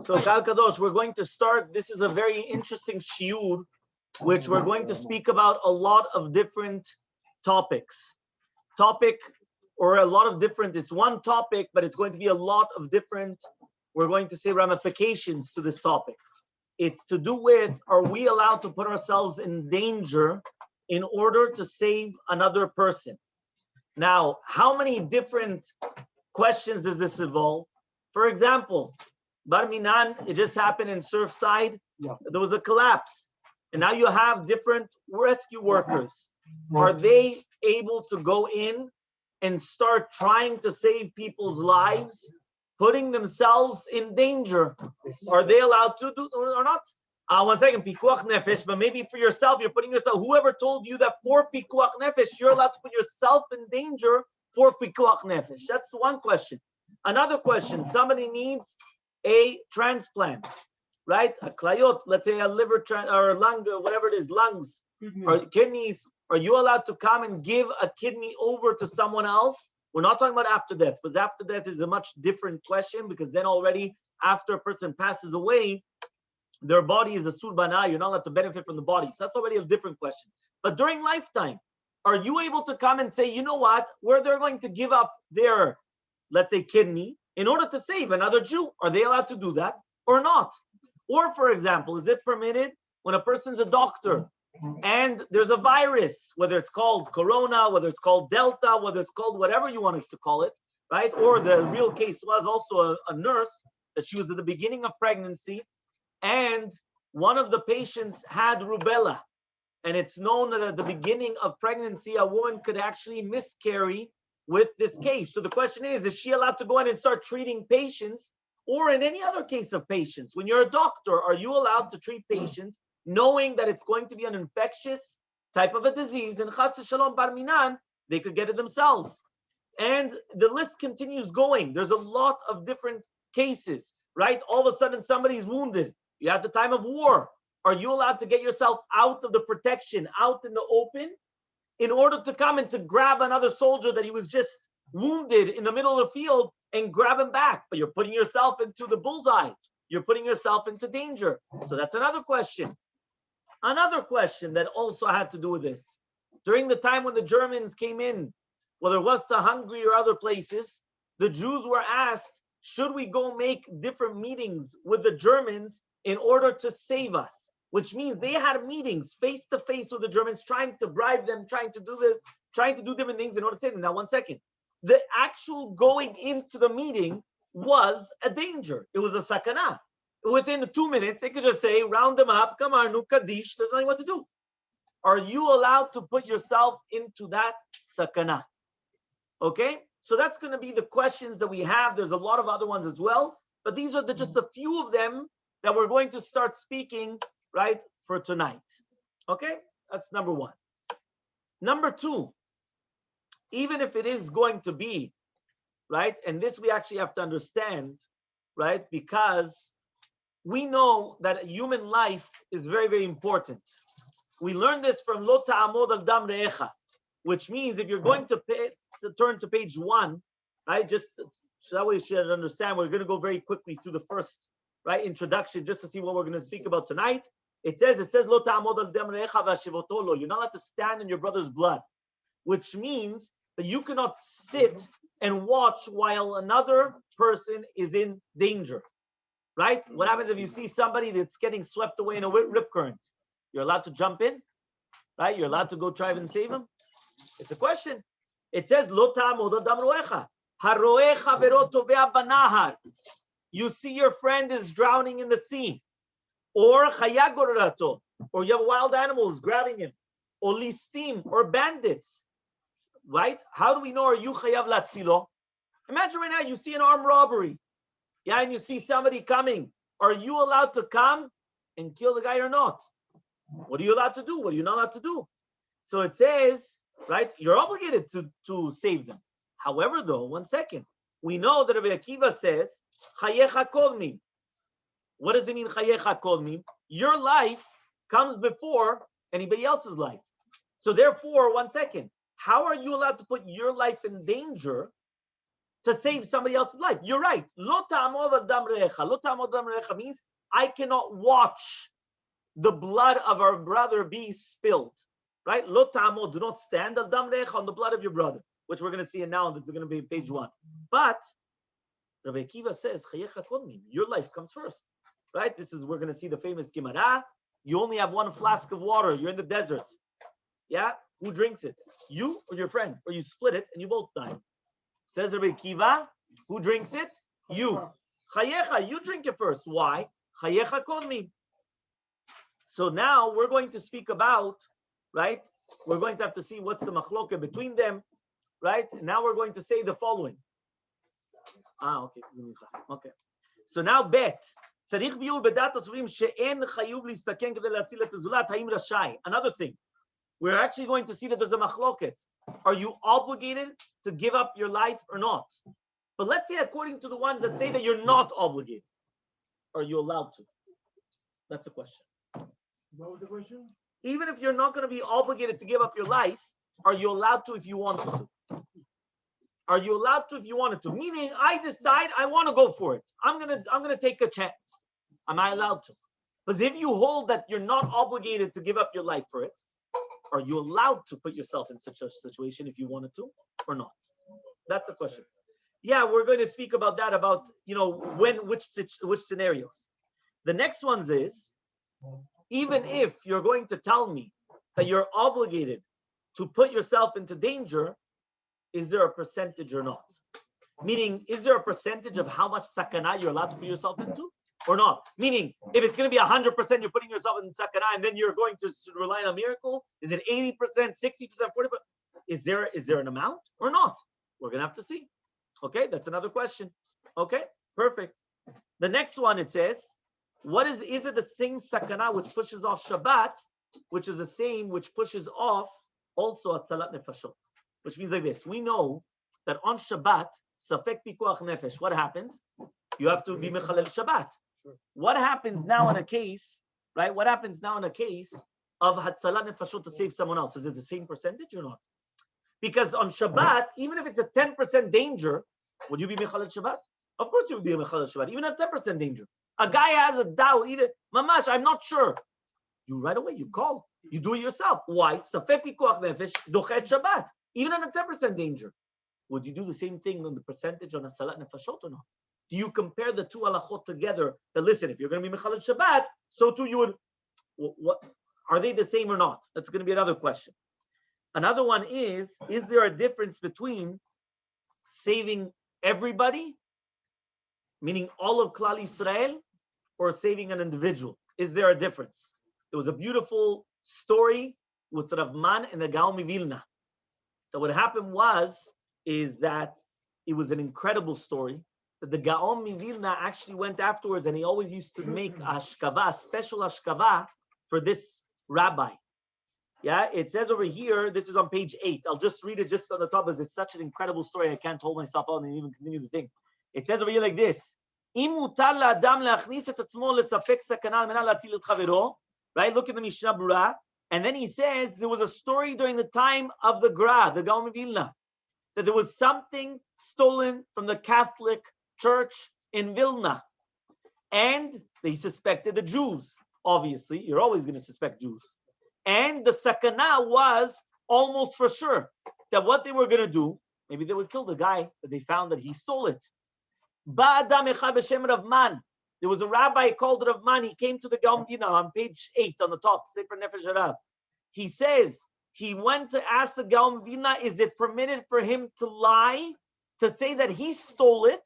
So Kal Kadosh, we're going to start. This is a very interesting shiur, which we're going to speak about a lot of different topics. Or a lot of different, it's one topic, but it's going to be a lot of different, we're going to say, ramifications to this topic. It's to do with, are we allowed to put ourselves in danger in order to save another person? Now, how many different questions does this involve? For example, Bar Minan, it just happened in Surfside. Yeah. There was a collapse. And now you have different rescue workers. Are they able to go in and start trying to save people's lives, putting themselves in danger? Are they allowed to do or not? 1 second, pikuach nefesh, but maybe for yourself, you're putting yourself, whoever told you that for pikuach nefesh, you're allowed to put yourself in danger for pikuach nefesh? That's one question. Another question, somebody needs a transplant, right? A klayot, let's say a liver or lung, whatever it is, lungs or kidneys. Are you allowed to come and give a kidney over to someone else? We're not talking about after death, because after death is a much different question, because then already after a person passes away, their body is a surbana. You're not allowed to benefit from the body. So that's already a different question. But during lifetime, are you able to come and say, you know what, where they're going to give up their, let's say, kidney in order to save another Jew? Are they allowed to do that or not? Or, for example, is it permitted when a person's a doctor and there's a virus, whether it's called corona, whether it's called delta, whether it's called whatever you wanted to call it, right? Or the real case was also a nurse that she was at the beginning of pregnancy, and one of the patients had rubella. And it's known that at the beginning of pregnancy, a woman could actually miscarry with this case. So the question is she allowed to go in and start treating patients? Or in any other case of patients, when you're a doctor, are you allowed to treat patients knowing that it's going to be an infectious type of a disease, and chas shalom bar minan, they could get it themselves? And the list continues going. There's a lot of different cases, right? All of a sudden somebody's wounded. You're at the time of war. Are you allowed to get yourself out of the protection, out in the open, in order to come and to grab another soldier that he was just wounded in the middle of the field and grab him back? But you're putting yourself into the bullseye. You're putting yourself into danger. So that's another question. Another question that also had to do with this. During the time when the Germans came in, whether it was to Hungary or other places, the Jews were asked, should we go make different meetings with the Germans in order to save us? Which means they had meetings face to face with the Germans, trying to bribe them, trying to do this, trying to do different things in order to save them. Now, 1 second. The actual going into the meeting was a danger. It was a sakana. Within 2 minutes, they could just say, round them up, come on, nu kaddish, there's nothing what to do. Are you allowed to put yourself into that sakana? Okay? So that's going to be the questions that we have. There's a lot of other ones as well, but these are just a few of them that we're going to start speaking, right, for tonight. Okay? That's number one. Number two, even if it is going to be, right, and this we actually have to understand, right, because we know that human life is very, very important. We learned this from Lo ta'amod al dam re'echa, which means if you're going to turn to page 1, right, just so that way you should understand, we're going to go very quickly through the first, right, introduction just to see what we're going to speak about tonight. It says, Lo ta'amod al dam re'echa v'ashivото lo. You're not allowed to stand in your brother's blood, which means that you cannot sit and watch while another person is in danger, right? What happens if you see somebody that's getting swept away in a rip current? You're allowed to jump in, right? You're allowed to go try and save him. It's a question. It says, Lo ta'amod al dam re'echa haro'eh chavero tovea banahar. You see your friend is drowning in the sea, or chaya gorerato, or you have wild animals grabbing him, or listim, or bandits. Right? How do we know? Are you chayav latzilo? Imagine right now you see an armed robbery, yeah, and you see somebody coming. Are you allowed to come and kill the guy or not? What are you allowed to do? What are you not allowed to do? So it says, right, you're obligated to save them. However, though, 1 second, we know that Rabbi Akiva says, chayecha kolmim. What does it mean, chayecha kolmim? Your life comes before anybody else's life. So therefore, 1 second, how are you allowed to put your life in danger to save somebody else's life. You're right. Lo ta'amod adam re'echa. Lo ta'amod adam re'echa means I cannot watch the blood of our brother be spilled. Right? Lo ta'amod, do not stand adam re'echa on the blood of your brother, which we're going to see now. This is going to be page 1. But Rabbi Akiva says, chayecha kodmim, your life comes first. Right? We're going to see the famous Gemara. You only have one flask of water. You're in the desert. Yeah? Who drinks it? You or your friend? Or you split it and you both die. Says Rabbi Akiva, who drinks it? You. Chayecha, you drink it first. Why? Chayecha kodmim. So now we're going to speak about, right? We're going to have to see what's the machloka between them, right? Now we're going to say the following. Okay. Okay. So now bet. Another thing. We're actually going to see that there's a machloket. Are you obligated to give up your life or not? But let's say according to the ones that say that you're not obligated. Are you allowed to? That's the question. What was the question? Even if you're not going to be obligated to give up your life, are you allowed to if you wanted to? Are you allowed to if you wanted to? Meaning, I decide I want to go for it. I'm gonna take a chance. Am I allowed to? Because if you hold that you're not obligated to give up your life for it, are you allowed to put yourself in such a situation if you wanted to or not? That's the question. Yeah, we're going to speak about that, about which scenarios. The next ones is, even if you're going to tell me that you're obligated to put yourself into danger, is there a percentage or not? Meaning, is there a percentage of how much sakana you're allowed to put yourself into or not? Meaning, if it's going to be 100% you're putting yourself in sakana and then you're going to rely on a miracle, is it 80%, 60%, 40%? Is there an amount or not? We're going to have to see. Okay, that's another question. Okay, perfect. The next one, it says, is it the same sakana which pushes off Shabbat, which is the same which pushes off also atzalat nefashot? Which means like this. We know that on Shabbat, safek pikuach nefesh, what happens? You have to be mechalel Shabbat. What happens now in a case, right? What happens now in a case of hatzalat nefashot to save someone else? Is it the same percentage or not? Because on Shabbat, even if it's a 10% danger, would you be mechalel Shabbat? Of course you would be mechalel Shabbat, even at 10% danger. A guy has a doubt, either, mamash, I'm not sure. You right away, you call. You do it yourself. Why? Safek pikuach nefesh dochet Shabbat. Even on a 10% danger, would you do the same thing on the percentage on a salat nefashot or not? Do you compare the two halachot together? That listen, if you're going to be mechalel Shabbat, so too you would. What are they the same or not? That's going to be another question. Another one is there a difference between saving everybody, meaning all of Klal Yisrael, or saving an individual? Is there a difference? There was a beautiful story with Rav Man and the Gaon Vilna. That what happened is that it was an incredible story. That the Gaon Vilna actually went afterwards, and he always used to make a special ashkava for this rabbi. Yeah, it says over here, this is on page 8. I'll just read it just on the top, because it's such an incredible story. I can't hold myself out and even continue the thing. It says over here like this. Right? Look at the Mishnah Berurah. And then he says there was a story during the time of the Gra, the Gaon Vilna, that there was something stolen from the Catholic Church in Vilna. And they suspected the Jews. Obviously, you're always going to suspect Jews. And the sakana was almost for sure that what they were going to do, maybe they would kill the guy that they found that he stole it. There was a rabbi called Rav Man. He came to the Gaon Vilna on page 8 on the top. Sefer Nefesh Harav. He says he went to ask the Gaon Vilna, is it permitted for him to lie, to say that he stole it,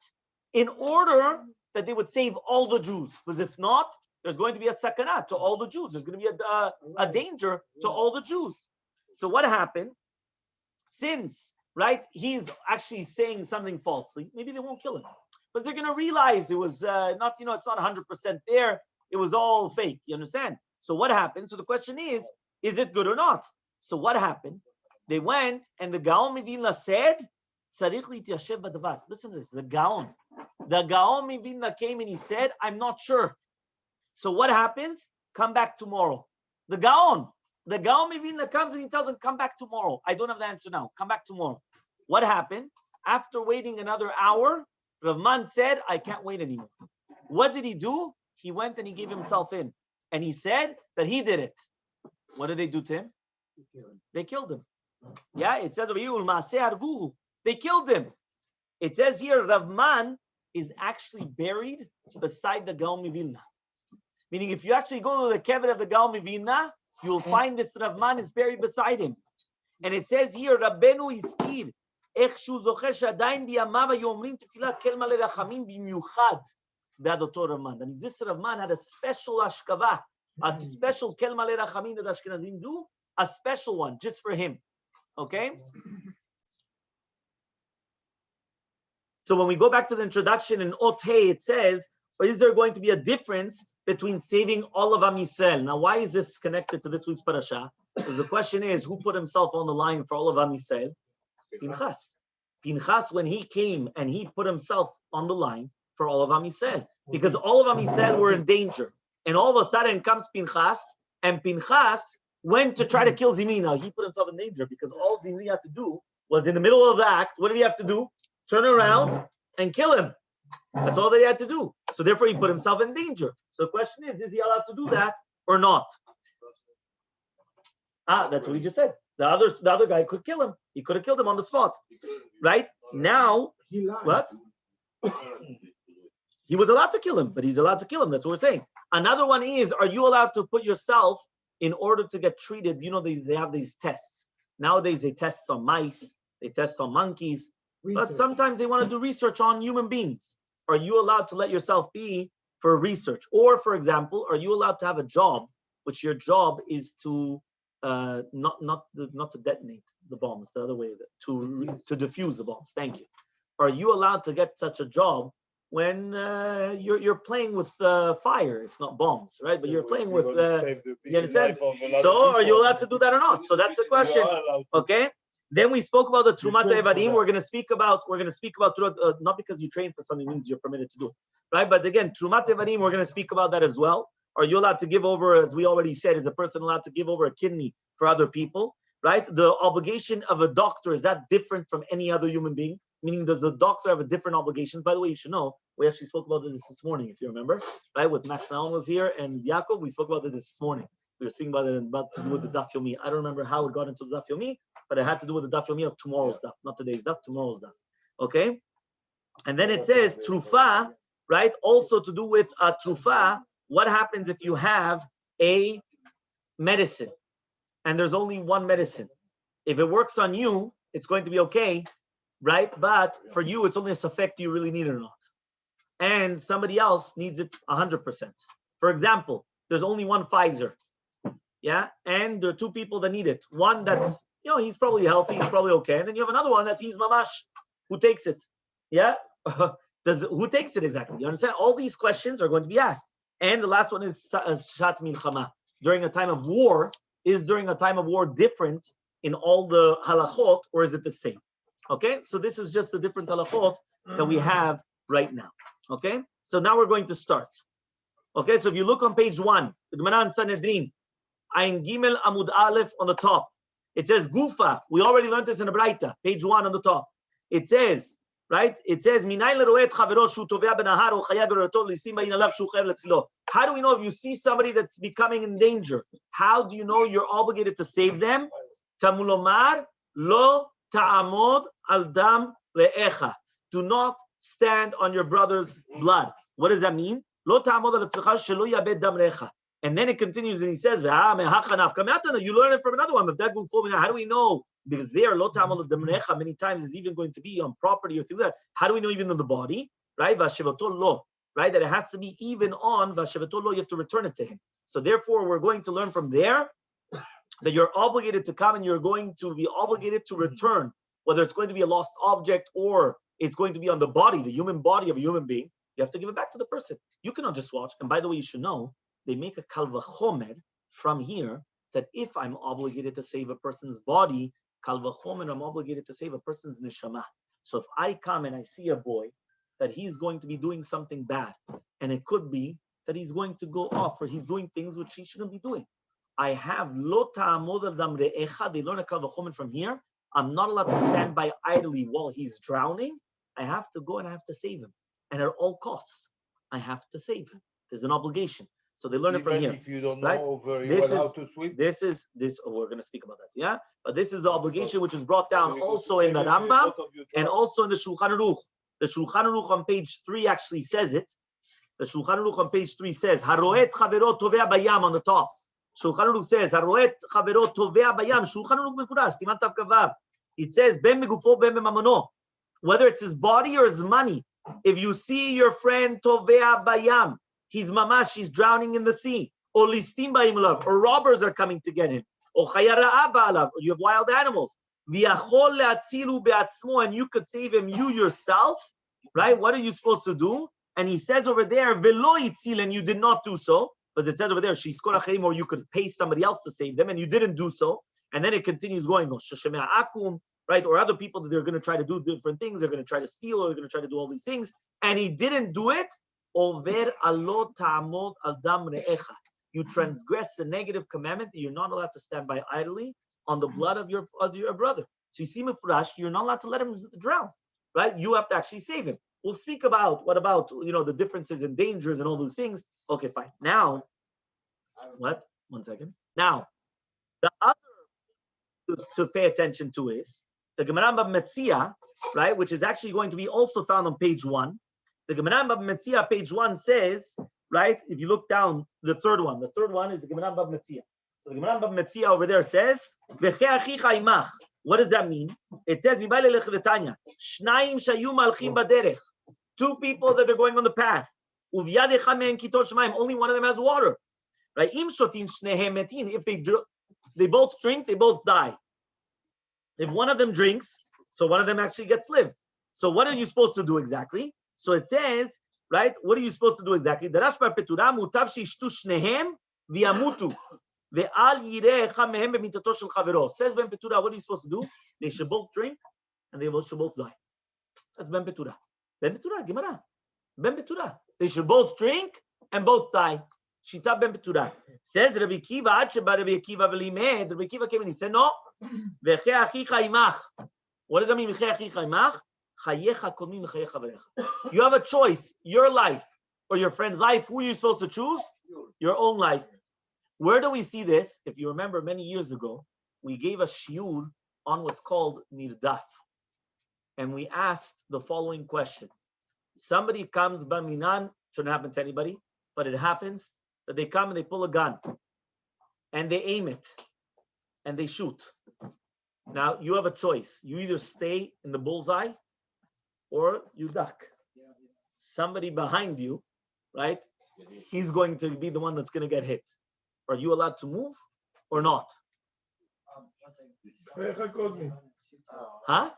in order that they would save all the Jews? Because if not, there's going to be a sakana to all the Jews. There's going to be a danger to all the Jews. So what happened? Since, right, he's actually saying something falsely, maybe they won't kill him. But they're going to realize it was not, it's not 100% there. It was all fake. You understand? So what happened? So the question is it good or not? So what happened? They went and the Gaon Vilna said, listen to this, the Gaon Vilna came and he said, I'm not sure. So what happens? Come back tomorrow. The Gaon Vilna comes and he tells them, come back tomorrow. I don't have the answer now. Come back tomorrow. What happened? After waiting another hour, Rav Man said, I can't wait anymore. What did he do? He went and he gave himself in. And he said that he did it. What did they do to him? They killed him. Yeah, it says over here, they killed him. It says here, Rav Man is actually buried beside the Gaon Mivilna. Meaning, if you actually go to the kever of the Gaon Mivilna, you will find this Rav Man is buried beside him. And it says here, Rabbeinu Iskir, איך שהוא זוכר שעדיין בימיו היו אומרים תפילה כל מלא רחמים במיוחד בעד אותו רבמן. I mean, this Rav had a special ashkava, a special kel male rachamim that Ashkenazim do, a special one just for him. Okay? So when we go back to the introduction in Ot Hey, it says, is there going to be a difference between saving all of Am Yisrael? Now, why is this connected to this week's parasha? Because the question is, who put himself on the line for all of Am Yisrael? Pinchas. Pinchas, when he came and he put himself on the line for all of Am Yisrael, because all of Am Yisrael were in danger. And all of a sudden comes Pinchas, and Pinchas went to try to kill Zimri. Now, he put himself in danger because all Zimri had to do was in the middle of the act, what did he have to do? Turn around and kill him. That's all that he had to do. So therefore, he put himself in danger. So the question is he allowed to do that or not? That's what he just said. The other guy could kill him. He could have killed him on the spot, right? Now, what? He was allowed to kill him, but he's allowed to kill him. That's what we're saying. Another one is, are you allowed to put yourself in order to get treated? You know, they have these tests. Nowadays, they test on mice, they test on monkeys, but sometimes they want to do research on human beings. Are you allowed to let yourself be for research? Or, for example, are you allowed to have a job, which your job is to not to detonate the bombs, the other way, to defuse the bombs. Thank you. Are you allowed to get such a job when you're playing with fire, if not bombs, right? But you're playing with you understand? So are you allowed to do that or not? So that's the question. Okay. Then we spoke about the Trumat Evadim. We're going to speak about not because you train for something means you're permitted to do it, right? But again, Trumat Evadim, we're going to speak about that as well. Are you allowed to give over, as we already said, is a person allowed to give over a kidney for other people, right? The obligation of a doctor, is that different from any other human being? Meaning, does the doctor have a different obligations? By the way, you should know, we actually spoke about this morning, if you remember, right? With Max Naon was here and Yaakov, we spoke about this morning. We were speaking about it about to do with the Daf Yomi. I don't remember how it got into the Daf Yomi, but it had to do with the Daf Yomi of tomorrow's Daf, not today's Daf, tomorrow's Daf. Okay? And then it says, Trufa, right? Also to do with Trufa, what happens if you have a medicine and there's only one medicine? If it works on you, it's going to be okay, right? But for you, it's only a safek, do you really need it or not? And somebody else needs it 100%. For example, there's only one Pfizer, yeah? And there are two people that need it. One that's, he's probably healthy, he's probably okay. And then you have another one that he's mamash, who takes it, yeah? Who takes it exactly? You understand? All these questions are going to be asked. And the last one is Shat Milchama. During a time of war, is during a time of war different in all the halachot, or is it the same? Okay, so this is just the different halachot that we have right now. Okay, so now we're going to start. Okay, so if you look on page 1, the Gemara in Sanhedrin, Ayin Gimel Amud Aleph on the top, it says Gufa. We already learned this in the Braita, page 1 on the top. It says, right? It says, how do we know if you see somebody that's becoming in danger? How do you know you're obligated to save them? Tamulomar lo ta'amod al dam le'echa. Do not stand on your brother's blood. What does that mean? Lo ta'amod al tzlecha shelo yabed dam le'echa. And then it continues and he says, you learn it from another one. How do we know? Because there, lo ta'amod al dam le'echa many times is even going to be on property or things like that. How do we know even on the body? Right? Vashevato lo. Right? That it has to be even on Vashevato lo, you have to return it to him. So therefore, we're going to learn from there that you're obligated to come and you're going to be obligated to return, whether it's going to be a lost object or it's going to be on the body, the human body of a human being. You have to give it back to the person. You cannot just watch. And by the way, you should know, they make a kal v'chomer from here that if I'm obligated to save a person's body, kal v'chomer, I'm obligated to save a person's neshama. So if I come and I see a boy that he's going to be doing something bad, and it could be that he's going to go off or he's doing things which he shouldn't be doing. I have lo ta'amod al dam re'echa, they learn a kal v'chomer from here. I'm not allowed to stand by idly while he's drowning. I have to go and I have to save him. And at all costs, I have to save him. There's an obligation. So they learn it from Even here. if you don't right? know very This well how is- to swim. This, we're going to speak about that, yeah? But this is the obligation which is brought down So you go also to in the save every Rambam thought of your and tribe. also in the Shulchan Aruch. The Shulchan Aruch on page 3 actually says it. The Shulchan Aruch on page 3 says, Haroet chavero tovea bayam on the top. Shulchan Aruch says, Haroet chavero tovea bayam. Shulchan Aruch mefurash, siman tav kavav. It says, ben megufo ben memamono. Whether it's his body or his money. If you see your friend tovea bayam, he's mamash, he's drowning in the sea. Or listim ba'im alav, or robbers are coming to get him. Or chayara ba'alav, or you have wild animals. V'yachol le'atzilu be'atzmo, and you could save him, you yourself, right? What are you supposed to do? And he says over there, velo yitzil, and you did not do so, because it says over there, sheiskor achayim, or you could pay somebody else to save them, and you didn't do so. And then it continues going, akum, right? Or other people that they're going to try to do different things, they're going to try to steal, or they're going to try to do all these things, and he didn't do it. Over alo ta'amod al dam re'echa. You transgress the negative commandment that you're not allowed to stand by idly on the blood of your brother. So you see, mefurash, you're not allowed to let him drown, right? You have to actually save him. We'll speak about what about the differences and dangers and all those things. Okay, fine. Now, what? 1 second. Now, the other to pay attention to is the Gemara Bab Metzia, right, which is actually going to be also found on page 1. The Gemara Bab Metzia, page 1 says, right, if you look down, the third one is the Gemara Bab Metzia. So the Gemara Bab Metzia over there says, V'chei achicha imach. What does that mean? It says, Mibay lelech v'tanya, Shnayim shayu malchim baderech. 2 people that are going on the path. Uvyad echad mehem kitot shmayim. Only one of them has water. Right? Im shotin shnehem metin. If they both drink, they both die. If one of them drinks, so one of them actually gets lived. So what are you supposed to do exactly? So it says, right? What are you supposed to do exactly? Darash bar petura mutav sheishtu shnehem v'yamutu ve'al yireh echad mehem b'mitato shel chavero. Says Ben Petura, what are you supposed to do? They should both drink and they should both die. That's Ben Petura. Ben Petura, Gemara. Ben Petura. They should both drink and both die. Shita Ben Petura. Says Rabbi Kiva, ad sheba Rabbi Kiva v'limed. Rabbi Kiva came and he said, no. V'chei achicha imach. What does that mean? V'chei achicha imach. Chayecha kodmim l'chayei chaverecha. You have a choice, your life or your friend's life. Who are you supposed to choose? Your own life. Where do we see this? If you remember many years ago, we gave a shiur on what's called nirdaf. And we asked the following question. Somebody comes, baminan, shouldn't happen to anybody, but it happens that they come and they pull a gun and they aim it and they shoot. Now you have a choice. You either stay in the bullseye or you duck. Somebody behind you, right? He's going to be the one that's going to get hit. Are you allowed to move or not? Huh?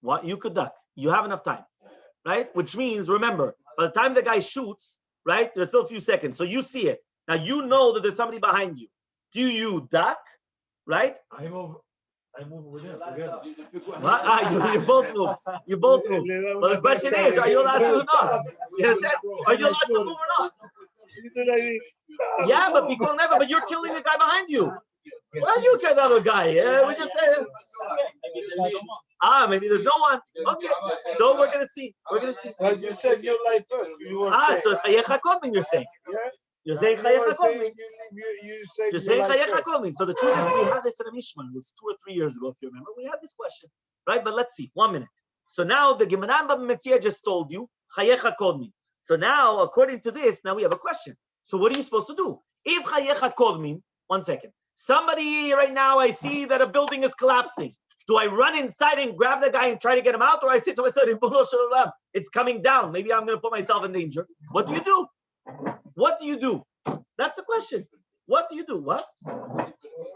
What? You could duck. You have enough time, right? Which means, remember, by the time the guy shoots, right, there's still a few seconds. So you see it. Now you know that there's somebody behind you. Do you duck, right? I move over there. You both move. You both move. But the question is, are you allowed to or not? Are you allowed to move or not? Yeah, but people never. But you're killing the guy behind you. Well, you kill the other guy. We just say. Maybe there's no one. Okay, so we're gonna see. Like you said, your life first. You were So chayecha kodmin, you're saying. Yeah. You're saying chayecha kodmin. You're saying chayecha kodmin. So the truth is, we had this at Mishman. It was 2 or 3 years ago, if you remember. We had this question, right? But let's see. 1 minute. So now the Gemara Bab Metzia just told you chayecha kodmin. So now, according to this, now we have a question. So what are you supposed to do? If chayecha kodmin, 1 second. Somebody right now, I see that a building is collapsing. Do I run inside and grab the guy and try to get him out? Or I say to myself, it's coming down. Maybe I'm going to put myself in danger. What do you do? What do you do? That's the question. What do you do? What?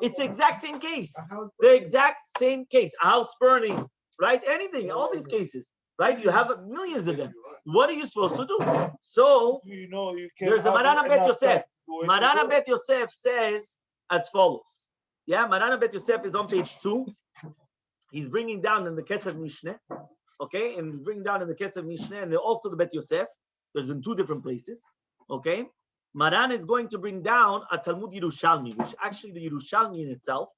It's the exact same case. The exact same case. A house burning, right? Anything, all these cases, right? You have millions of them. What are you supposed to do? So, you can there's a Marana Bet Yosef. Marana Bet Yosef says as follows. Yeah, Marana Bet Yosef is on page 2. He's bringing down in the Kesef Mishneh, okay, and he's bringing down in the Kesef Mishneh, and also the Bet Yosef. There's in 2 different places, okay. Maran is going to bring down a Talmud Yerushalmi, which actually the Yerushalmi in itself,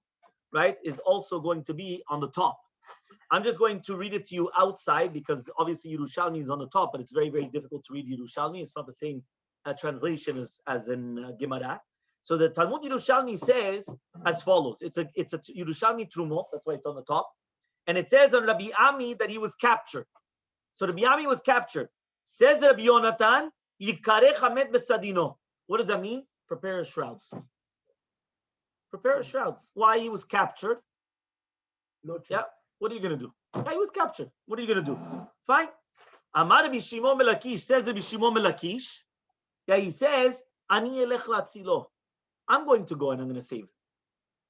right, is also going to be on the top. I'm just going to read it to you outside because obviously Yerushalmi is on the top, but it's very, very difficult to read Yerushalmi. It's not the same translation as in Gemara. So the Talmud Yerushalmi says as follows. It's a Yerushalmi Trumot, that's why it's on the top. And it says on Rabbi Ami that he was captured. So Rabbi Ami was captured. Says Rabbi Yonatan, Yikarech Hamet Besadino. What does that mean? Prepare his shrouds. Prepare his shrouds. Why he was captured? Yeah. What are you going to do? Yeah, he was captured. What are you going to do? Fine. Amar Rabbi Shimon Melakish, says Rabbi Shimon Melakish. Yeah, he says, Ani elech latzilo. I'm going to go and I'm going to save him.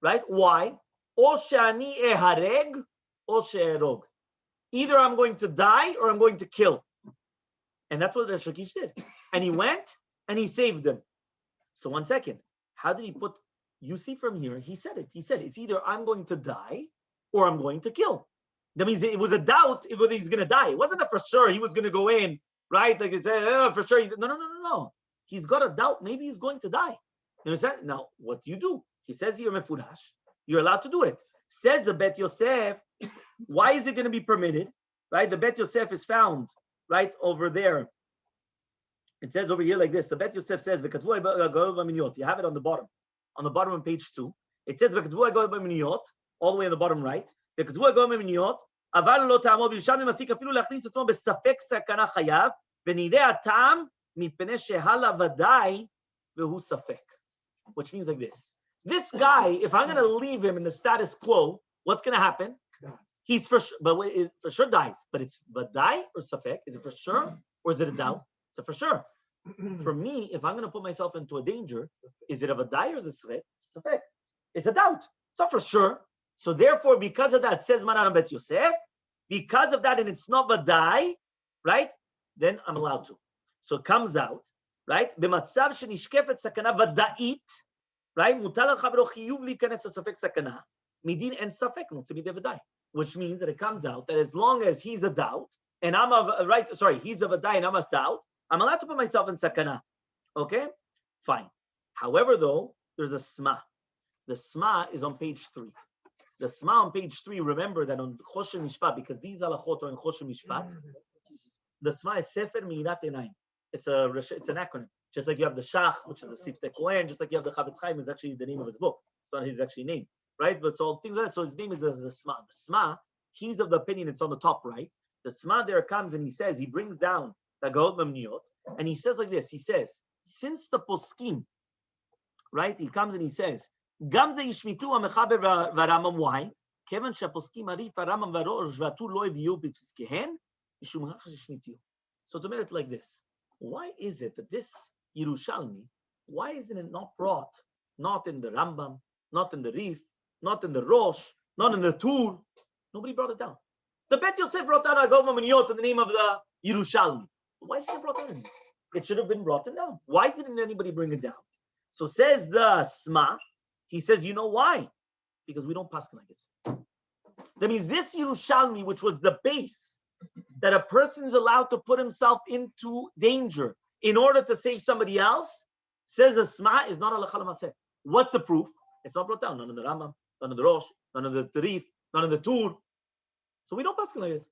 Right? Why? O she'ani ehareg, o she'erog. Either I'm going to die or I'm going to kill. And that's what Resh Lakish did. And he went and he saved them. So 1 second. How did he put, you see from here, he said it. He said it's either I'm going to die or I'm going to kill. That means it was a doubt whether he's going to die. It wasn't a for sure he was going to go in, right? Like he said, oh, for sure. No. He's got a doubt. Maybe he's going to die. You understand? Now, what do you do? He says here, Mefurash, you're allowed to do it. Says the Bet Yosef, why is it going to be permitted? Right? The Bet Yosef is found right over there. It says over here like this. The Bet Yosef says, you have it on the bottom. On the bottom on page 2. It says, all the way on the bottom right. Which means like this. This guy, if I'm going to leave him in the status quo, what's going to happen? He's for sure, but for sure dies. But it's die or safek? Is it for sure or is it a doubt? It's a for sure. For me, if I'm going to put myself into a danger, is it of a die or is it safek? It's safek. It's a doubt. It's not for sure. So therefore, because of that, says Maran Bet Yosef, because of that, and it's not vadai, right? Then I'm allowed to. So it comes out, right? B'matzav shenishkefet sakana vada'it, right? Mutar al chavro chiyuv likanes safek sakana midin en safek mutzi midei vadai, which means that it comes out that as long as he's a doubt and I'm a right, sorry, he's a vadai and I'm a doubt, I'm allowed to put myself in sakana. Okay, fine. However, though, there's a sma. The sma is on page 3. The Sma on page 3, remember that on Choshen Mishpat, because these halachot are in Choshen Mishpat, the Sma is Sefer Meirat Einayim. It's an acronym. Just like you have the Shach, which is the Siftei Kohen, just like you have the Chavetz Chaim, is actually the name of his book. It's not his actually name, right? But so things like that. So his name is the Sma. The Sma, he's of the opinion it's on the top right. The Sma there comes and he says, he brings down the Gaot Mamniot, and he says like this. He says, since the poskim, right? He comes and he says, גם זה ישמיטו המחבר והרמב"ם why? כיוון שהפוסקים הריף הרמב"ם והראש והטור לא הביאו בפסקיהן, משום כך ששמיטו. So to make it like this, why is it that this Yerushalmi, why isn't it not brought, not in the Rambam, not in the Rif, not in the Rosh, not in the Tur? Nobody brought it down. The Bet Yosef brought down Agom Aminyot in the name of the Yerushalmi. Why isn't it brought down? It should have been brought down. Why didn't anybody bring it down? So says the Sma, he says, you know why? Because we don't pass like it. That means this Yerushalmi, which was the base, that a person is allowed to put himself into danger in order to save somebody else, says the Sma is not halacha l'maseh. What's the proof? It's not brought down. None of the Rambam, none of the Rosh, none of the Tarif, none of the Tur. So we don't pass like it.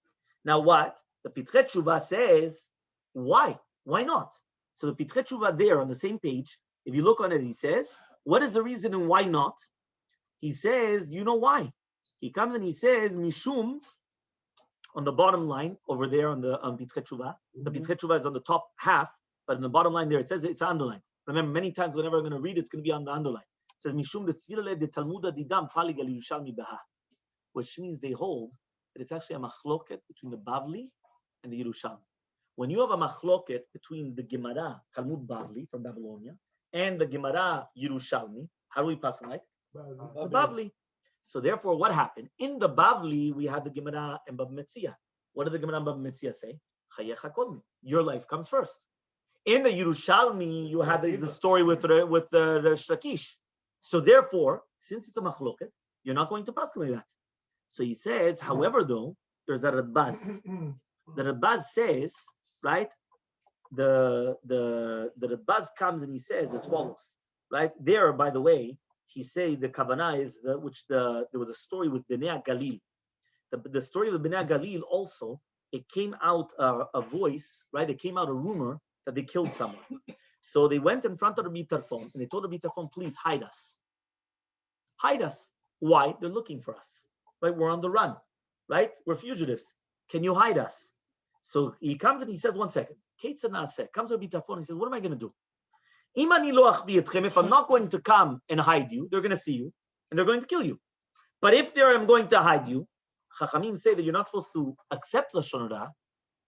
Now what? The Pitrei Tshuva says, why? Why not? So the Pitrei Tshuva there on the same page, if you look on it, he says, what is the reason and why not? He says, you know why? He comes and he says, Mishum, on the bottom line over there on the Pitrei Tshuva. The Pitrei Tshuva is on the top half, but in the bottom line there, it says it's underlined. Remember, many times whenever I'm going to read it, it's going to be on the underline. It says, Mishum de Talmuda didam palig al Yerushalmi baha, which means they hold that it's actually a machloket between the Bavli and the Yerushalmi. When you have a machloket between the Gemara, Talmud Bavli from Babylonia, and the Gemara Yerushalmi, how do we pass like? The Bavli. So therefore, what happened? In the Bavli, we had the Gemara and Bab Metzia. What did the Gemara and Bab Metzia say? Chayecha kodmi. Your life comes first. In the Yerushalmi, you had the story with the Resh Lakish. So therefore, since it's a machloket, you're not going to pass like that. So he says, however, though, there's a Radbaz. The Radbaz says, right? The Radbaz comes and he says as follows, right? There, by the way, he say the kavanah is there was a story with Bnei Galil. The story of the Bnei Galil also, it came out a voice, right? It came out a rumor that they killed someone. So they went in front of Rabbi Tarfon and they told Rabbi Tarfon, please hide us. Hide us. Why? They're looking for us, right? We're on the run, right? We're fugitives. Can you hide us? So he comes and he says, 1 second. Comes Rabbi Tarfon and he says, what am I going to do? If I'm not going to come and hide you, they're going to see you and they're going to kill you. But if I'm going to hide you, Chachamim say that you're not supposed to accept Lashon Hara,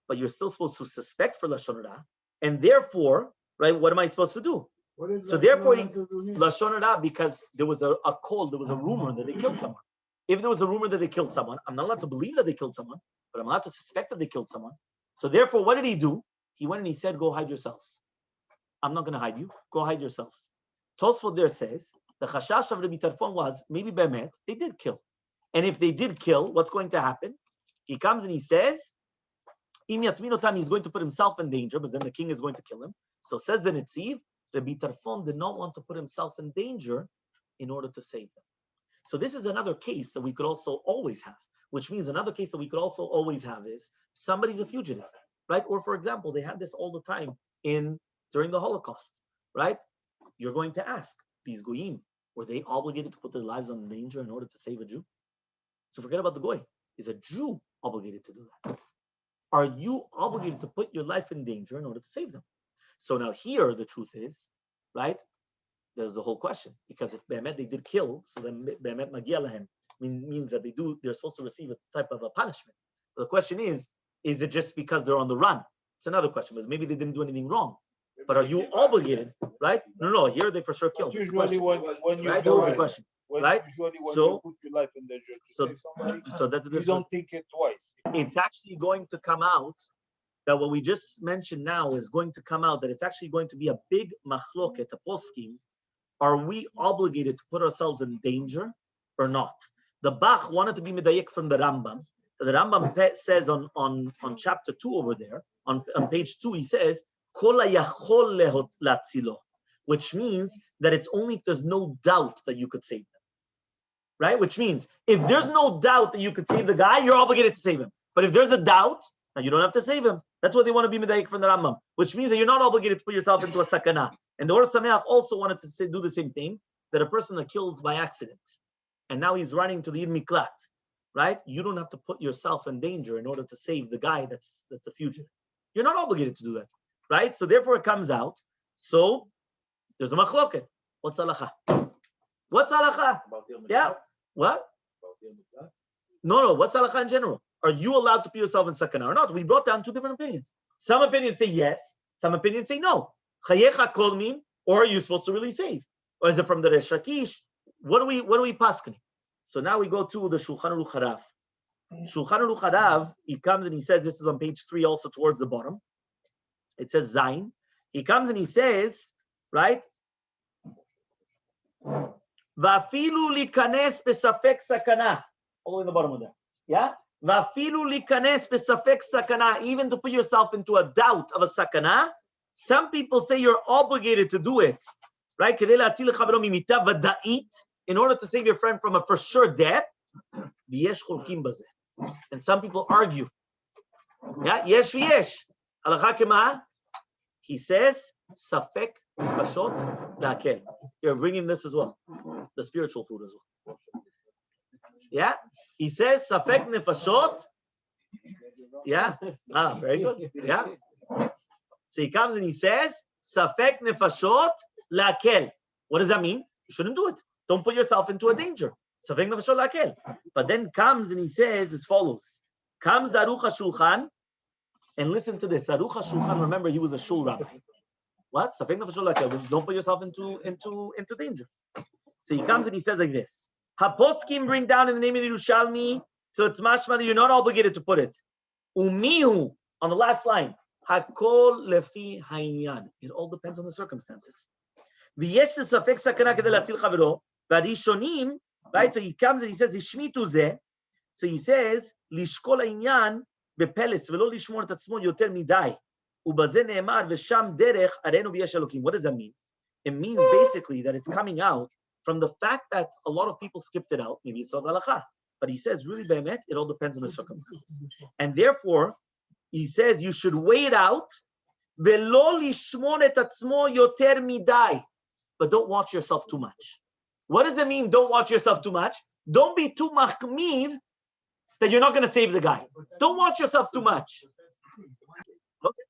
but you're still supposed to suspect for Lashon Hara. And therefore, right, what am I supposed to do? So therefore, Lashon Hara, because there was a call, there was a rumor that they killed someone. If there was a rumor that they killed someone, I'm not allowed to believe that they killed someone, but I'm allowed to suspect that they killed someone. So therefore, what did he do? He went and he said, go hide yourselves. I'm not going to hide you. Go hide yourselves. Tosfot there says, the chashash of Rabbi Tarfon was, maybe Be'emet, they did kill. And if they did kill, what's going to happen? He comes and he says, Im Yatminotam, he's going to put himself in danger, but then the king is going to kill him. So says the Netziv, Rabbi Tarfon did not want to put himself in danger in order to save them. So this is another case that we could also always have, which means another case that we could also always have is somebody's a fugitive, right? Or for example, they had this all the time during the Holocaust, right? You're going to ask, these goyim, were they obligated to put their lives in danger in order to save a Jew? So forget about the goy. Is a Jew obligated to do that? Are you obligated to put your life in danger in order to save them? So now here, the truth is, right? There's the whole question. Because if Be'emet they did kill, so then Be'emet Magia Lahem means that they're supposed to receive a type of a punishment. But the question is it just because they're on the run? It's another question, because maybe they didn't do anything wrong. But are you obligated, right? No, here they for sure killed. Usually when you right? do That was the question. Right? Usually when So- you put your life in danger to save somebody, So that's you don't think it twice. it's actually going to come out that what we just mentioned now is going to come out that it's actually going to be a big machloket, a poskim. Are we obligated to put ourselves in danger or not? The Bach wanted to be medayek from the Rambam. The Rambam says on chapter 2 over there, on page 2, he says, Kol hayachol latzilo, which means that it's only if there's no doubt that you could save them. Right? Which means if there's no doubt that you could save the guy, you're obligated to save him. But if there's a doubt, now you don't have to save him. That's what they want to be medayek from the Rambam, which means that you're not obligated to put yourself into a sakana. And the Or Sameach also wanted to do the same thing, that a person that kills by accident, and now he's running to the Yid Miklat, right? You don't have to put yourself in danger in order to save the guy that's a fugitive. You're not obligated to do that, right? So therefore it comes out. So there's a machloket. What's halacha? What's halacha? Yeah. What? No. What's halacha in general? Are you allowed to put yourself in sakana or not? We brought down two different opinions. Some opinions say yes. Some opinions say no. Chayecha kol min, or are you supposed to really save? Or is it from the Resh Lakish? What are we paskening? So now we go to the Shulchan Aruch Harav. Shulchan Aruch Harav, he comes and he says, this is on page 3 also towards the bottom. It says Zayin. He comes and he says, right? Vafilu likanes besafek sakana. All the way in the bottom of that. Yeah? Vafilu likanes besafek sakana. Even to put yourself into a doubt of a sakana. Some people say you're obligated to do it. Right? In order to save your friend from a for sure death. And some people argue. Yeah? Yesh v'yesh. Halakha kema. He says, Safek Pashot Lakel. You're bringing this as well, the spiritual food as well. Yeah? He says, Safek Nefashot. Yeah? Very good. Yeah? So he comes and he says, Safek Nefashot Lakel. What does that mean? You shouldn't do it. Don't put yourself into a danger. Safek Nefashot Lakel. But then comes and he says as follows. Comes the Aruch HaShulchan. And listen to this. Aruch HaShulchan, remember, he was a shul rabbi. What? Don't put yourself into danger. So he comes and he says like this. Haposkim bring down in the name of the Yerushalmi. So it's mashma that you're not obligated to put it. Umihu, on the last line. Hakol lefi ha'inyan. It all depends on the circumstances. V'yesh safek sakana kedei latzil chavero. V'arishonim, right? So he comes and he says, Hishmitu zeh. So he says, Lishkol ha'inyan. בפלס ולא לשמור את עצמו יותר מדי. ובזה נאמר ושם דרך ארנו ויש אלוקים. What does that mean? It means basically that it's coming out from the fact that a lot of people skipped it out, maybe it's not halacha, but he says, really, be'emet, it all depends on the circumstances. And therefore, he says you should wait out, ve'lo lishmor et atzmo yoter midai, but don't watch yourself too much. What does it mean, don't watch yourself too much? Don't be too mahmir that you're not going to save the guy. Don't watch yourself too much. Okay.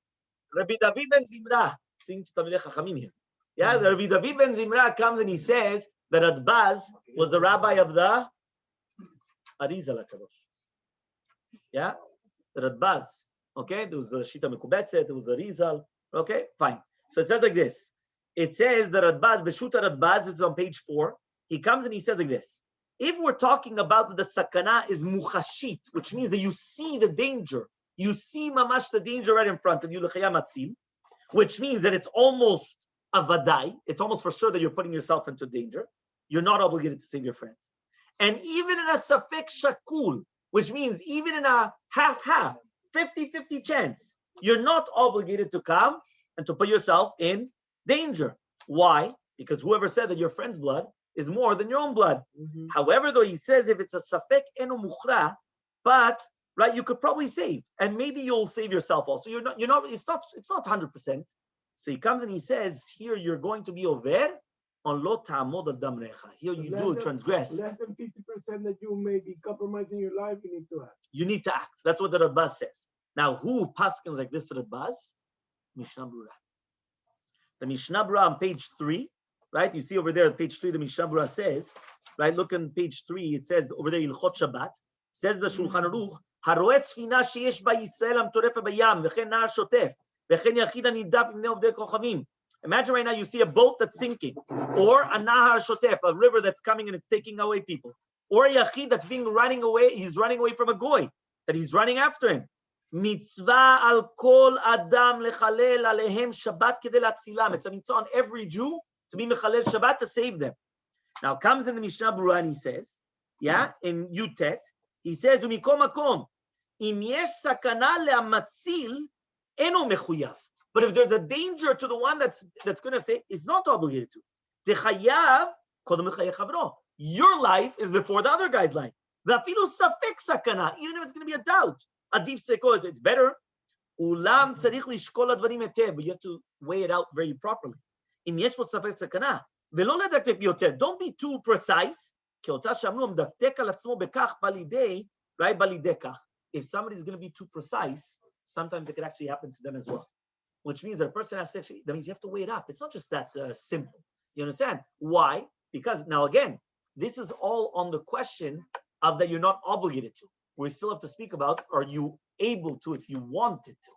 Rabbi David ben Zimra, seeing Talmidei Chachamim here. Yeah, Rabbi David ben Zimra comes and he says that Radbaz was the rabbi of the Arizal HaKadosh. Yeah, the Radbaz. Okay, there was a Shita Mekubetzet, there was a Rizal. Okay, fine. So it says like this. It says that Radbaz, Beshuta Radbaz, is on page 4. He comes and he says like this. If we're talking about the sakana is muchashit, which means that you see the danger, you see mamash the danger right in front of you, which means that it's almost a vadai, it's almost for sure that you're putting yourself into danger. You're not obligated to save your friends. And even in a safek shakul, which means even in a half-half, 50-50 chance, you're not obligated to come and to put yourself in danger. Why? Because whoever said that your friend's blood is more than your own blood. Mm-hmm. However, though, he says if it's a safek eno mukhra, but right, you could probably save, and maybe you'll save yourself also. You're not. It's not 100%. So he comes and he says, here you're going to be over on lo ta'amod al damrecha. Here you do transgress. Less than 50% that you may be compromising your life. You need to act. You need to act. That's what the Radbaz says. Now, who paskins like this to Radbaz? Mishnah Brura. The Mishnah Brura on page 3. Right, you see over there at page 3, the Mishnah Brura says, right, look on page 3, it says over there, Ilchot Shabbat, says the Shulchan Aruch, Haroeh sfina sheyesh ba Yisrael hamtorefa bayam, v'chen na'ar shotef, v'chen yachid hanidaf im ne'ovdei kochavim. Imagine right now you see a boat that's sinking, or a nahar shotef, a river that's coming and it's taking away people, or a yachid that's running away, he's running away from a goy, that he's running after him. Mitzvah al kol adam lechalel alehem Shabbat kedei latzilam. It's a mitzvah on every Jew to be mechalel Shabbat to save them. Now comes in the Mishnah Brura and he says, yeah, in Yutet, he says, "Umikom makom, im yesh sakana le'amatzil, eno mechuyav." But if there's a danger to the one that's going to say, it's not obligated to. Techayav kodem lechayev chavro. Your life is before the other guy's life. V'afilu safek sakana, even if it's going to be a doubt. Adif seko, it's better. Ulam tzarich lishkol advarim hetev, but you have to weigh it out very properly. Im yesh po safek sakana, ve'lo ledaktek biyoter. Don't be too precise. Ki ota shamru medaktek al atzmo bekach balidei, right? Balidekach. If somebody's going to be too precise, sometimes it could actually happen to them as well. Which means that a person has to actually, that means you have to weigh it up. It's not just that simple. You understand? Why? Because now again, this is all on the question of that you're not obligated to. We still have to speak about, are you able to if you wanted to?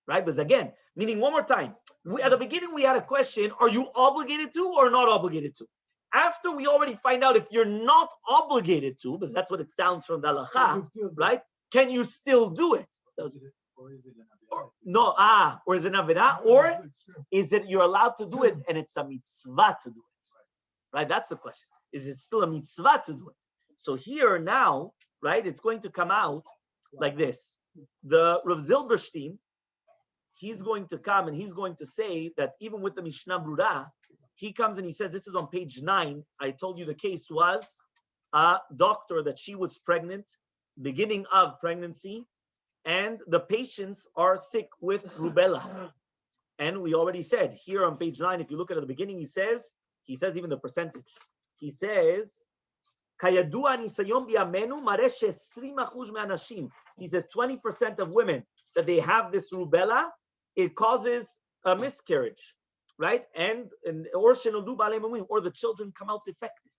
Right? Because again, meaning one more time, at the beginning we had a question, are you obligated to or not obligated to? After we already find out if you're not obligated to, because that's what it sounds from the halacha, right? Can you still do it? Or is it an Or is it an avirah? Or is it you're allowed to do it and it's a mitzvah to do it? Right? That's the question. Is it still a mitzvah to do it? So here now, right, it's going to come out like this. The Rav Zilberstein, he's going to come and he's going to say that even with the Mishnah Brura, he comes and he says, this is on page 9. I told you the case was a doctor that she was pregnant, beginning of pregnancy, and the patients are sick with rubella. And we already said here on page 9, if you look at the beginning, he says even the percentage. He says, Kayadua nisayon biyamenu mareh she-20% me'anashim. He says 20% of women that they have this rubella, it causes a miscarriage, right? Or the children come out defective.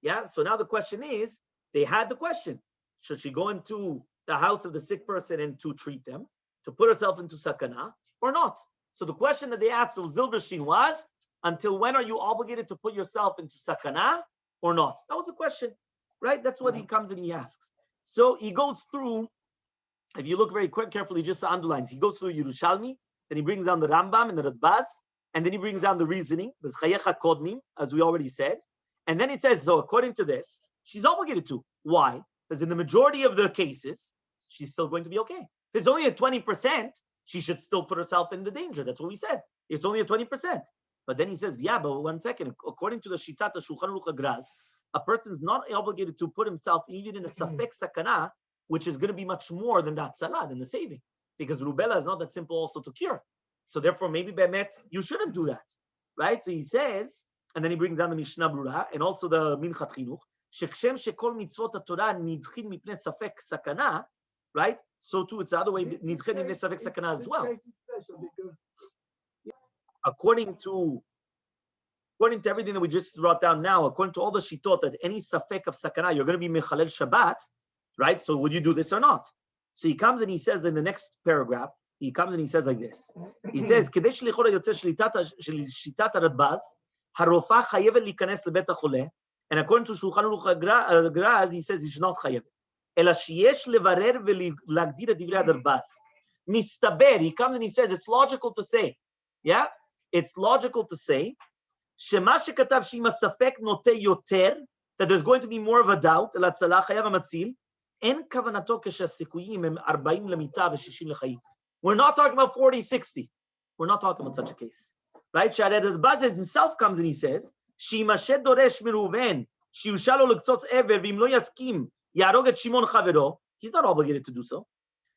Yeah. So now the question is, they had the question: should she go into the house of the sick person and to treat them, to put herself into sakana, or not? So the question that they asked of Zilberstein was, until when are you obligated to put yourself into sakana or not? That was the question, right? That's what he comes and he asks. So he goes through, if you look very carefully, just the underlines, he goes through Yerushalmi, then he brings down the Rambam and the Radbaz, and then he brings down the reasoning, the Chayecha Kodmim, as we already said. And then it says, so according to this, she's obligated to. Why? Because in the majority of the cases, she's still going to be okay. If it's only at 20%, she should still put herself in the danger. That's what we said. It's only at 20%. But then he says, yeah, but 1 second. According to the Shitat Shulchan Aruch HaGraz, a person's not obligated to put himself even in a safek sakana, which is going to be much more than that salah, than the saving, because rubella is not that simple also to cure. So therefore, maybe be'emet you shouldn't do that, right? So he says, and then he brings down the Mishnah Brura and also the Minchat Chinuch, shekshem shekol mitzvot HaTorah nidchin mipnei safek sakana, right? So too, it's the other way, nidchin mipnei safek sakana as well. According to everything that we just brought down now, according to all the shitot, that any safek of sakana, you're going to be mechalel Shabbat, right? So would you do this or not? So he comes and he says in the next paragraph, he comes and he says like this. He says, "Kedei shlichot yotze shitat Radbaz, harofa chayevet likanes lebet hacholeh." And according to Shulchan Aruch HaGraz, he says he's not chayevet. Ela sheyesh levarer velagdir et divrei Radbaz. Mistaber, he comes and he says it's logical to say, yeah, it's logical to say. Shema shekatav shima safek note yoter, that there's going to be more of a doubt. El hatzalah chayav hamatzil. En kavanato keshasikuyim em 40 lemita ve60 lechaim. We're not talking about 40, 60. We're not talking about such a case, right? Shared Bazid himself comes and he says, Shima shed doresh miruven, shiushalo lektzotz ever v'im lo yaskim yarog et Shimon chavero. He's not obligated to do so.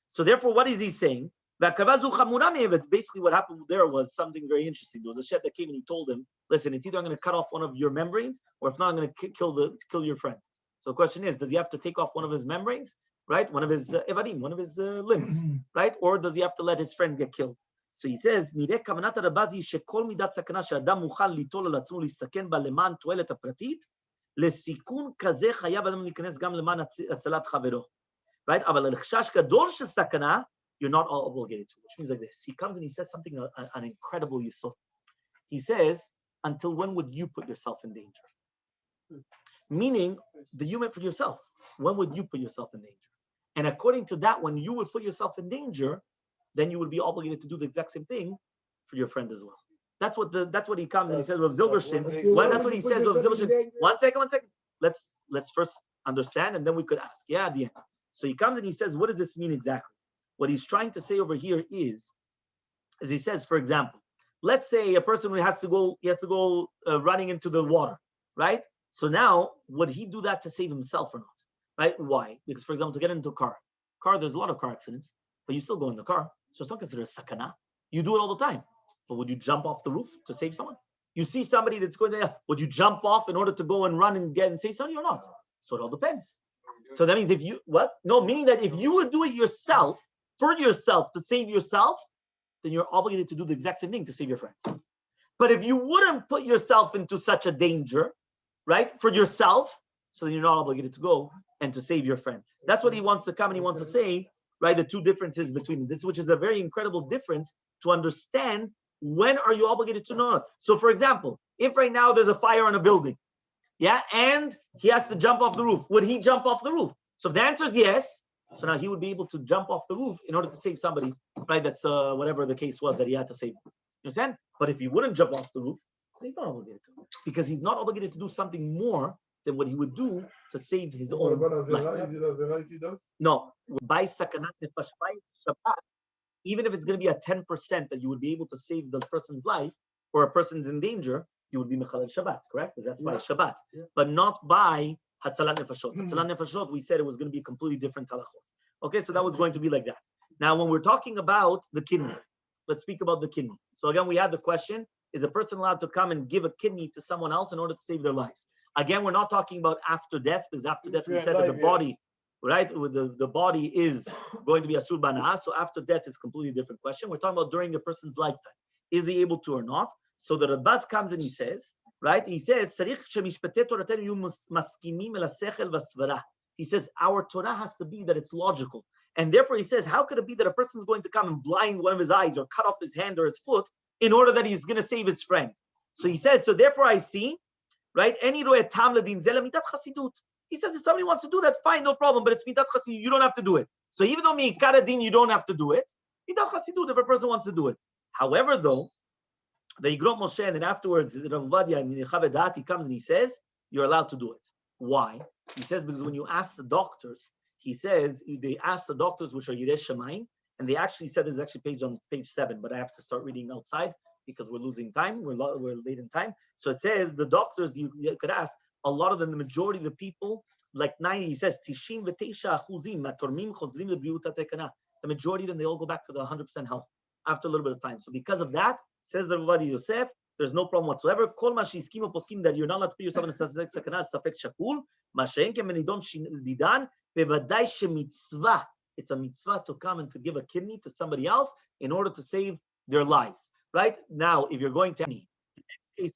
So therefore, what is he saying? Basically, what happened there was something very interesting. There was a shed that came and he told him, listen, it's either I'm going to cut off one of your membranes, or if not, I'm going to kill your friend. So the question is, does he have to take off one of his membranes, right? One of his evadim, one of his limbs, right? Or does he have to let his friend get killed? So he says, נראה כוונת הרבזי שכל מידת סכנה שאדם מוכן ליטול על עצמו להסתכן בה למען תועלת הפרטית, לסיכון כזה חייב אדם להיכנס גם למען הצלת חברו. Right? אבל לחשש גדול של סכנה, you're not all obligated to, which means like this. He comes and he says something, an incredible yisod. He says, until when would you put yourself in danger? Meaning, you meant for yourself. When would you put yourself in danger? And according to that, when you would put yourself in danger, then you would be obligated to do the exact same thing for your friend as well. That's what he comes and he says, Rav Zilberstein. Well, that's what he says, Rav Zilberstein. One second. Let's first understand, and then we could ask. Yeah, at the end. So he comes and he says, what does this mean exactly? What he's trying to say over here is, as he says, for example, let's say a person has to go running into the water, right? So now, would he do that to save himself or not? Right? Why? Because, for example, to get into a car, there's a lot of car accidents, but you still go in the car, so it's not considered sakana. You do it all the time. But would you jump off the roof to save someone? You see somebody that's going there, would you jump off in order to go and run and get and save somebody or not? So it all depends. So that means meaning that if you would do it yourself, for yourself, to save yourself, then you're obligated to do the exact same thing to save your friend. But if you wouldn't put yourself into such a danger, right, for yourself, so then you're not obligated to go and to save your friend. That's what he wants to come and he wants to say, right, the two differences between this, which is a very incredible difference to understand when are you obligated to know. So for example, if right now there's a fire on a building, yeah, and he has to jump off the roof, would he jump off the roof? So if the answer is yes, so now he would be able to jump off the roof in order to save somebody, right? That's whatever the case was that he had to save. You understand? But if he wouldn't jump off the roof, he's not obligated to, because he's not obligated to do something more than what he would do to save his own life. No, by sakanat nefesh, by Shabbat, even if it's going to be a 10% that you would be able to save the person's life or a person's in danger, you would be mechalel Shabbat, correct? Because that's by Shabbat, but not by hatzalat nefashot. Hatzalat nefashot, we said it was going to be a completely different halachot. Okay, so that was going to be like that. Now, when we're talking about the kidney, let's speak about the kidney. So again, we had the question, is a person allowed to come and give a kidney to someone else in order to save their lives? Again, we're not talking about after death, because after death we said that the body, right, with the body is going to be asur b'anah. So after death is a completely different question. We're talking about during a person's lifetime. Is he able to or not? So the Radbaz comes and he says, right, he says, he says, our Torah has to be that it's logical. And therefore he says, how could it be that a person is going to come and blind one of his eyes or cut off his hand or his foot in order that he's going to save his friend? So he says, so therefore I see, right, any tam ladin zela midat chasidut. He says, if somebody wants to do that, fine, no problem, but it's midat chasidut, you don't have to do it. So even though mikat din, you don't have to do it, midat chasidut, if a person wants to do it. However, though, the Yigrot Moshe, and then afterwards, Rav Vadia and Yechavedat, he comes and he says, you're allowed to do it. Why? He says, because when you ask the doctors, he says, they ask the doctors, which are Yirei Shamayim, and they actually said, this is actually on page 7, but I have to start reading outside, because we're losing time. We're late in time. So it says the doctors, you could ask, a lot of them, the majority of the people, like 90, he says, the majority of them, they all go back to the 100% health after a little bit of time. So because of that, says the Ravadi Yosef, there's no problem whatsoever. Kol ma sheiskim poskim that you're not allowed to put yourself in a sakana, safek shakul, ma she'en kemenidon didan, bevadai shemitzvah. It's a mitzvah to come and to give a kidney to somebody else in order to save their lives. Right? Now, if you're going to the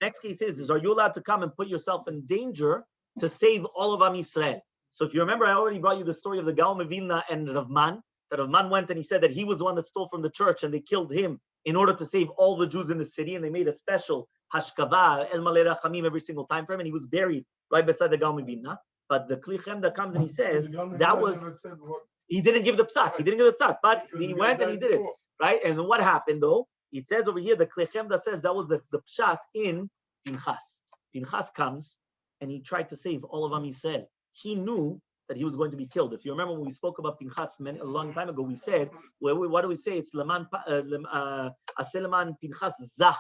next case is, are you allowed to come and put yourself in danger to save all of Am Yisrael? So if you remember, I already brought you the story of the Gaon of Vilna and Rav Man. That Rav Man went and he said that he was the one that stole from the church and they killed him in order to save all the Jews in the city, and they made a special hashkava, El Malei Rachamim, every single time for him, and he was buried right beside the Gaon of Vilna. But the Kli Chemda comes and he says that was, he didn't give the psak, but he went and he did it, right? And what happened though? It says over here, the Kli Chemda says that was the pshat in Pinchas. Pinchas comes and he tried to save all of Am Yisrael. He knew that he was going to be killed. If you remember when we spoke about Pinchas a long time ago, we said, what do we say? It's Leman Pinchas Zach.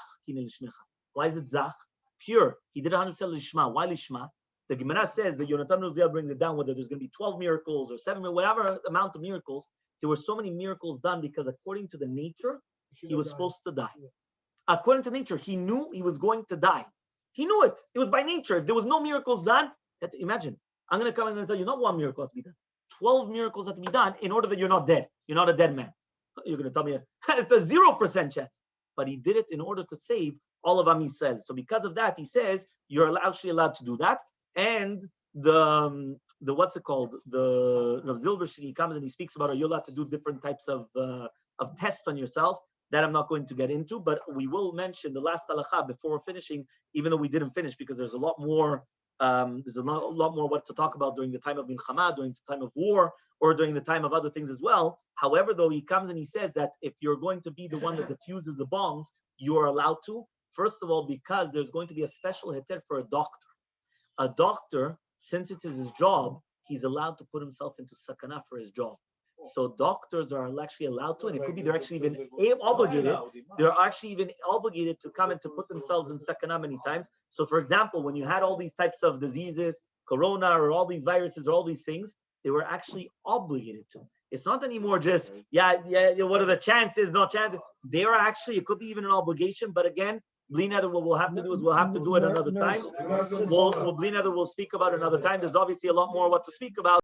Why is it Zach? Pure. He did 100% Lishma. Why Lishma? The Gemara says that Yonatan Uziel brings it down, whether there's going to be 12 miracles or 7, whatever amount of miracles, there were so many miracles done because according to the nature, he was supposed to die. According to nature, he knew he was going to die. He knew it. It was by nature. If there was no miracles done, imagine, I'm going to come and tell you, not one miracle has to be done. 12 miracles have to be done in order that you're not dead. You're not a dead man. You're going to tell me it's a 0% chance. But he did it in order to save all of Am Yisrael. So because of that, he says you're actually allowed to do that. And the what's it called? The Rav Zilberstein, he comes and he speaks about, are you allowed to do different types of tests on yourself? That I'm not going to get into, but we will mention the last halakha before we're finishing, even though we didn't finish, because there's a lot more. There's a lot more what to talk about during the time of milchama, during the time of war, or during the time of other things as well. However, though, he comes and he says that if you're going to be the one that diffuses the bombs, you are allowed to. First of all, because there's going to be a special heter for a doctor. A doctor, since it's his job, he's allowed to put himself into sakana for his job. So doctors are actually allowed to, and it could be they're actually even obligated. They're actually even obligated to come and to put themselves in sakana many times. So, for example, when you had all these types of diseases, corona or all these viruses or all these things, they were actually obligated to. It's not anymore just what are the chances? No chances. They are actually, it could be even an obligation. But again, what we'll have to do is we'll have to do it another time. We'll speak about it another time. There's obviously a lot more what to speak about.